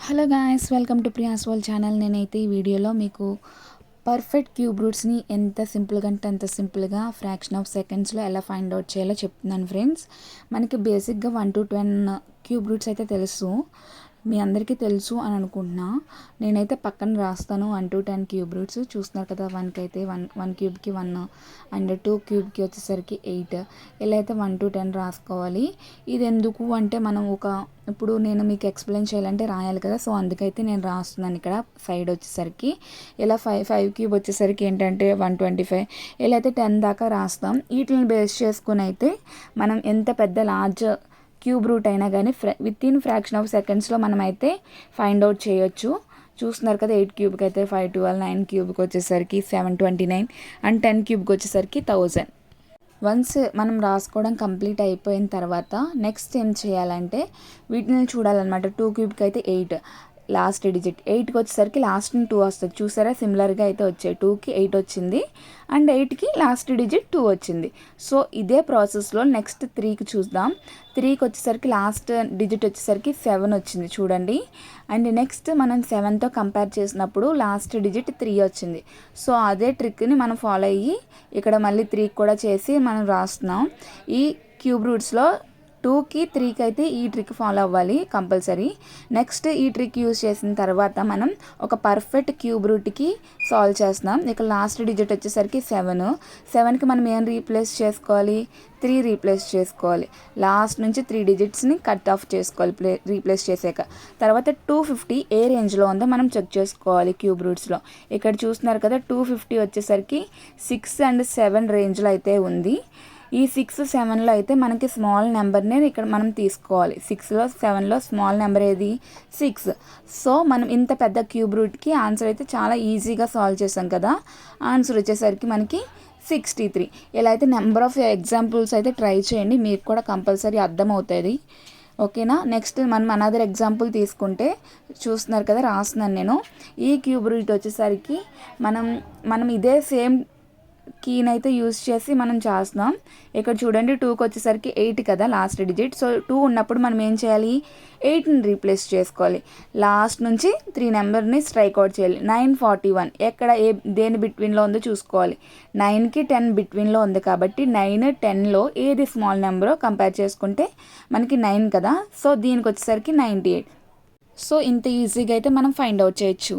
Hello guys, welcome to Priya's world channel. నేనైతే ఈ వీడియోలో మీకు పర్ఫెక్ట్ క్యూబ్ రూట్స్ని ఎంత సింపుల్గా అంటే అంత సింపుల్గా ఫ్రాక్షన్ ఆఫ్ సెకండ్స్లో ఎలా ఫైండ్ అవుట్ చేయాలో చెప్తున్నాను ఫ్రెండ్స్. మనకి బేసిక్గా 1 to 10 క్యూబ్ రూట్స్ అయితే తెలుసు, మీ అందరికీ తెలుసు అని అనుకుంటున్నా. నేనైతే పక్కన రాస్తాను 1 to 10 క్యూబ్ రూట్స్. చూస్తున్నారు కదా, 1కి అయితే 1 క్యూబ్కి 1 అండ్ 2 క్యూబ్కి వచ్చేసరికి 8. ఇలా అయితే 1 to 10 రాసుకోవాలి. ఇది ఎందుకు అంటే మనం ఇప్పుడు నేను మీకు ఎక్స్ప్లెయిన్ చేయాలంటే రాయాలి కదా, సో అందుకైతే నేను రాస్తున్నాను ఇక్కడ సైడ్ వచ్చేసరికి. ఇలా 5 క్యూబ్ వచ్చేసరికి ఏంటంటే 125. ఇలా అయితే 10 దాకా రాస్తాం. వీటిని బేస్ చేసుకుని అయితే మనం ఎంత పెద్ద లార్జ్ క్యూబ్ రూట్ అయినా కానీ విత్ ఇన్ ఫ్రాక్షన్ ఆఫ్ సెకండ్స్లో మనం అయితే ఫైండ్ అవుట్ చేయొచ్చు. చూస్తున్నారు కదా, 8 క్యూబ్కి అయితే 512, 9 క్యూబ్కి వచ్చేసరికి 729 అండ్ 10 క్యూబ్కి వచ్చేసరికి 1000. వన్స్ మనం రాసుకోవడం కంప్లీట్ అయిపోయిన తర్వాత నెక్స్ట్ ఏం చేయాలంటే వీటిని చూడాలన్నమాట. 2 క్యూబ్కి అయితే 8 లాస్ట్ డిజిట్, 8కి వచ్చేసరికి లాస్ట్ 2 వస్తుంది. చూసారా, సిమిలర్గా అయితే వచ్చాయి. 2కి 8 వచ్చింది అండ్ 8కి లాస్ట్ డిజిట్ 2 వచ్చింది. సో ఇదే ప్రాసెస్లో నెక్స్ట్ 3కి చూద్దాం. 3కి వచ్చేసరికి లాస్ట్ డిజిట్ వచ్చేసరికి 7 వచ్చింది చూడండి. అండ్ నెక్స్ట్ మనం 7తో కంపేర్ చేసినప్పుడు లాస్ట్ డిజిట్ 3 వచ్చింది. సో అదే ట్రిక్ని మనం ఫాలో అయ్యి ఇక్కడ మళ్ళీ 3కి కూడా చేసి మనం రాస్తున్నాం. ఈ క్యూబ్ రూట్స్లో 2కి 3కి అయితే ఈ ట్రిక్ ఫాలో అవ్వాలి కంపల్సరీ. నెక్స్ట్ ఈ ట్రిక్ యూజ్ చేసిన తర్వాత మనం ఒక పర్ఫెక్ట్ క్యూబ్ రూట్కి సాల్వ్ చేస్తున్నాం. ఇక్కడ లాస్ట్ డిజిట్ వచ్చేసరికి 7కి మనం ఏం రీప్లేస్ చేసుకోవాలి, 3 రీప్లేస్ చేసుకోవాలి. లాస్ట్ నుంచి 3 డిజిట్స్ని కట్ ఆఫ్ చేసుకోవాలి రీప్లేస్ చేసాక. తర్వాత 250 ఏ రేంజ్లో ఉందో మనం చెక్ చేసుకోవాలి క్యూబ్ రూట్స్లో. ఇక్కడ చూస్తున్నారు కదా, 250 వచ్చేసరికి 6 అండ్ 7 రేంజ్లో అయితే ఉంది. ఈ 6, 7లో అయితే మనకి స్మాల్ నెంబర్నే ఇక్కడ మనం తీసుకోవాలి. 6లో 7లో స్మాల్ నెంబర్ ఏది, 6. సో మనం ఇంత పెద్ద క్యూబ్ రూట్కి ఆన్సర్ అయితే చాలా ఈజీగా సాల్వ్ చేసాం కదా. ఆన్సర్ వచ్చేసరికి మనకి 63. ఇలా అయితే నెంబర్ ఆఫ్ ఎగ్జాంపుల్స్ అయితే ట్రై చేయండి, మీకు కూడా కంపల్సరీ అర్థమవుతుంది. ఓకేనా. నెక్స్ట్ మనం అనదర్ ఎగ్జాంపుల్ తీసుకుంటే చూస్తున్నారు కదా, రాస్తున్నాను నేను. ఈ క్యూబ్ రూట్ వచ్చేసరికి మనం ఇదే సేమ్ కీని అయితే యూజ్ చేసి మనం చేస్తున్నాం. ఇక్కడ చూడండి, 2కి వచ్చేసరికి 8 కదా లాస్ట్ డిజిట్. సో 2 ఉన్నప్పుడు మనం ఏం చేయాలి, 8ని రీప్లేస్ చేసుకోవాలి. లాస్ట్ నుంచి 3 నెంబర్ని స్ట్రైక్ అవుట్ చేయాలి. 941 ఎక్కడ దేని బిట్వీన్లో ఉందో చూసుకోవాలి. 9కి 10 బిట్వీన్లో ఉంది కాబట్టి 9, 10లో ఏది స్మాల్ నెంబరో కంపేర్ చేసుకుంటే మనకి 9 కదా. సో దీనికి వచ్చేసరికి 98. సో ఇంత ఈజీగా అయితే మనం ఫైండ్ అవుట్ చేయొచ్చు.